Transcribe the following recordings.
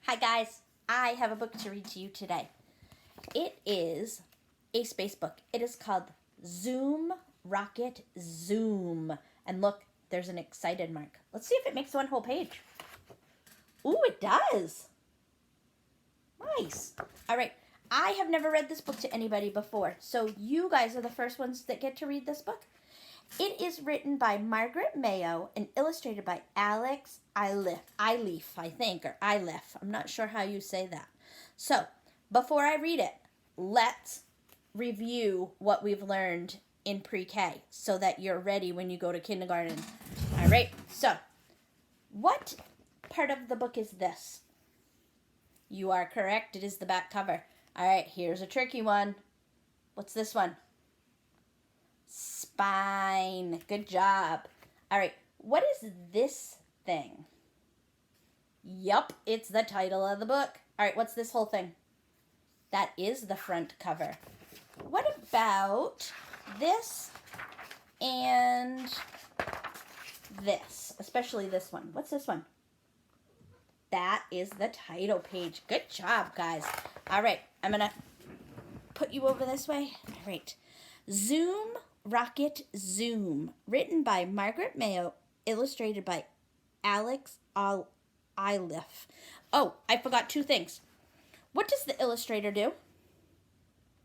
Hi guys, I have a book to read to you today. It is a space book. It is called Zoom Rocket Zoom. And look, there's an excited mark. Let's see if it makes one whole page. Ooh, it does. Nice. All right, I have never read this book to anybody before, so you guys are the first ones that get to read this book. It is written by Margaret Mayo and illustrated by Alex Iliff, I think, or Iliff. I'm not sure how you say that. So, before I read it, let's review what we've learned in pre-K so that you're ready when you go to kindergarten. All right, so what part of the book is this? You are correct. It is the back cover. All right, here's a tricky one. What's this one? Spine. Good job. All right, what is this thing? Yup, it's the title of the book. All right, what's this whole thing? That is the front cover. What about this and this? Especially this one. What's this one? That is the title page. Good job, guys. All right, I'm going to put you over this way. All right. Zoom Rocket Zoom, written by Margaret Mayo, illustrated by Alex Iliff. Oh, I forgot two things. What does the illustrator do?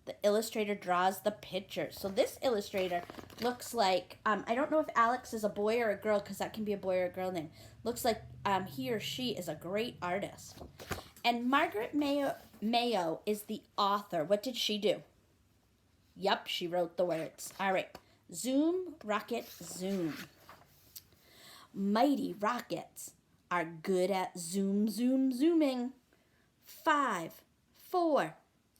The illustrator draws the picture. So this illustrator looks like, I don't know if Alex is a boy or a girl, because that can be a boy or a girl name. Looks like he or she is a great artist. And Margaret Mayo is the author. What did she do? Yup, she wrote the words. All right. Zoom, rocket, zoom. Mighty rockets are good at zooming. 5, 4,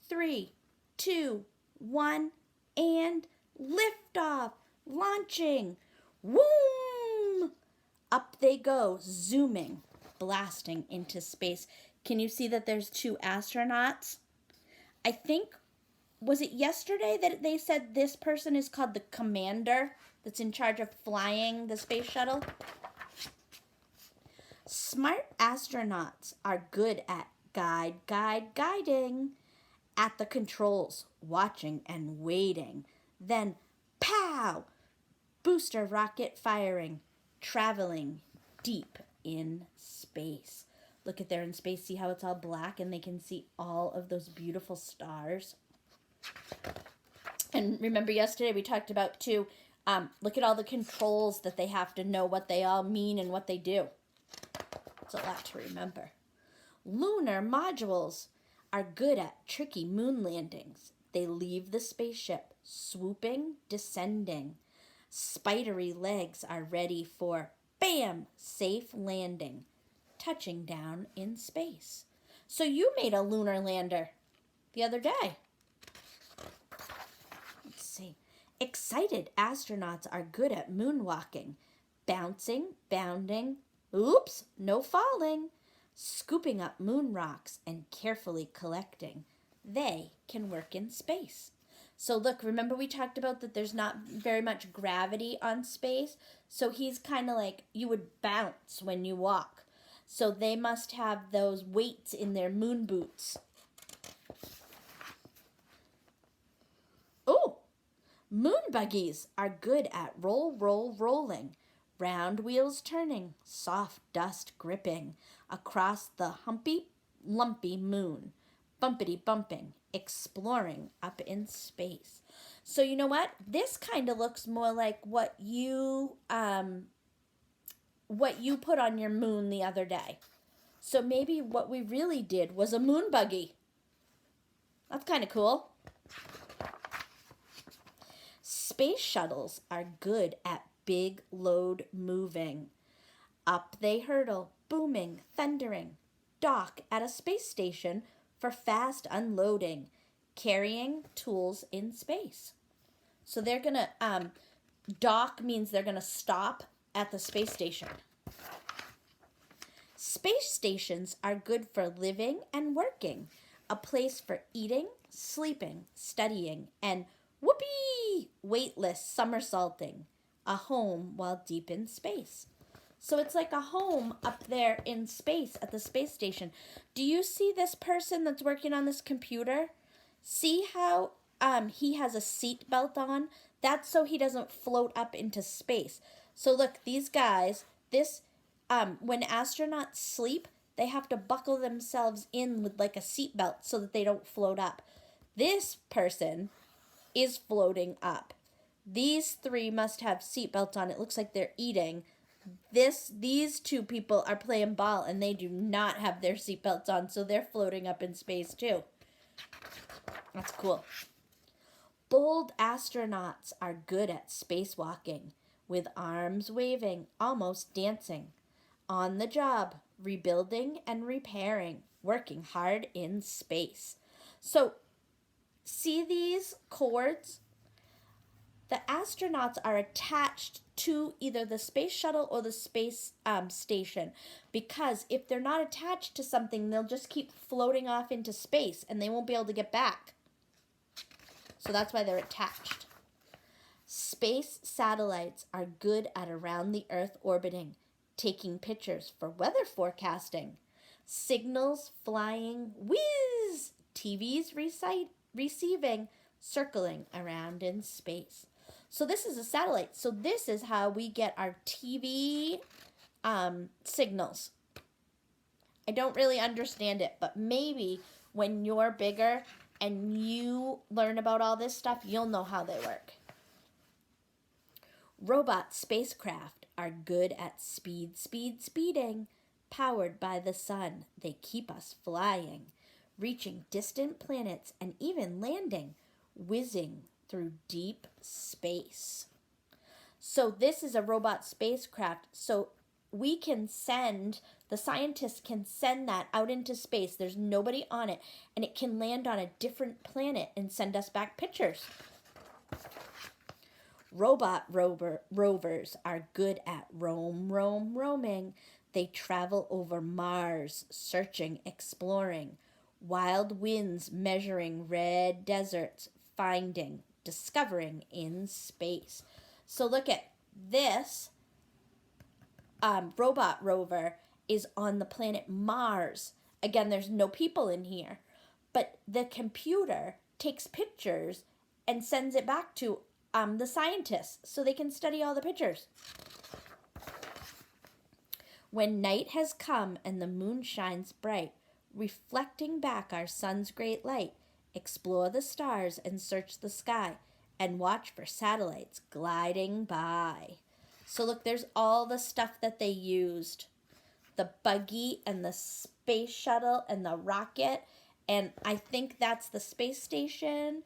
3, 2, 1, and liftoff. Launching. Whoom! Up they go, zooming, blasting into space. Can you see that there's two astronauts? I think, was it yesterday that they said this person is called the commander that's in charge of flying the space shuttle? Smart astronauts are good at guiding. At the controls, watching and waiting. Then, pow! Booster rocket firing, traveling deep in space. Look at there in space, see how it's all black and they can see all of those beautiful stars? And remember yesterday we talked about too, look at all the controls that they have to know what they all mean and what they do. It's a lot to remember. Lunar modules are good at tricky moon landings. They leave the spaceship, swooping, descending. Spidery legs are ready for, bam, safe landing, touching down in space. So you made a lunar lander the other day. Let's see. Excited astronauts are good at moonwalking, bouncing, bounding, oops, no falling, scooping up moon rocks and carefully collecting. They can work in space. So look, remember we talked about that there's not very much gravity on space? So he's kind of like, you would bounce when you walk. So they must have those weights in their moon boots. Oh, moon buggies are good at rolling. Round wheels turning, soft dust gripping across the humpy, lumpy moon. Bumpity bumping, exploring up in space. So you know what? This kind of looks more like what you put on your moon the other day. So maybe what we really did was a moon buggy. That's kind of cool. Space shuttles are good at big load moving. Up they hurtle, booming, thundering. Dock at a space station for fast unloading, carrying tools in space. So they're going to, dock means they're going to stop at the space station. Space stations are good for living and working, a place for eating, sleeping, studying, and whoopee, weightless somersaulting, a home while deep in space. So it's like a home up there in space at the space station. Do you see this person that's working on this computer? See how he has a seat belt on? That's so he doesn't float up into space. So look, these guys, when astronauts sleep, they have to buckle themselves in with like a seat belt so that they don't float up. This person is floating up. These three must have seatbelts on. It looks like they're eating. These two people are playing ball and they do not have their seatbelts on, so they're floating up in space too. That's cool. Bold astronauts are good at spacewalking, with arms waving, almost dancing. On the job, rebuilding and repairing, working hard in space. So, see these cords? The astronauts are attached to either the space shuttle or the space station, because if they're not attached to something, they'll just keep floating off into space and they won't be able to get back. So that's why they're attached. Space satellites are good at around the Earth orbiting, taking pictures for weather forecasting. Signals flying, whiz! TVs receiving, circling around in space. So this is a satellite. So this is how we get our TV signals. I don't really understand it, but maybe when you're bigger and you learn about all this stuff, you'll know how they work. Robot spacecraft are good at speeding. Powered by the sun, they keep us flying, reaching distant planets and even landing, whizzing through deep space. So this is a robot spacecraft. So the scientists can send that out into space. There's nobody on it, and it can land on a different planet and send us back pictures. Robot rovers are good at roaming. They travel over Mars, searching, exploring. Wild winds measuring red deserts, finding, discovering in space. So look at this. Robot rover is on the planet Mars. Again, there's no people in here, but the computer takes pictures and sends it back to the scientists so they can study all the pictures. When night has come and the moon shines bright, reflecting back our sun's great light, explore the stars and search the sky and watch for satellites gliding by. So look, there's all the stuff that they used. The buggy and the space shuttle and the rocket. And I think that's the space station.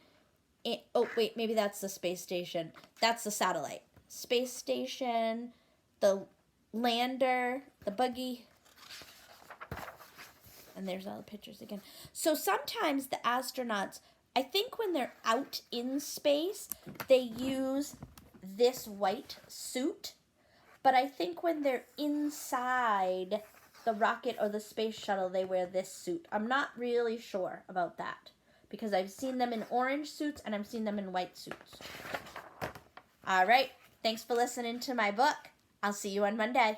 Maybe that's the space station. That's the satellite. Space station, the lander, the buggy. And there's all the pictures again. So sometimes the astronauts, I think when they're out in space, they use this white suit. But I think when they're inside the rocket or the space shuttle, they wear this suit. I'm not really sure about that, because I've seen them in orange suits and I've seen them in white suits. All right. Thanks for listening to my book. I'll see you on Monday.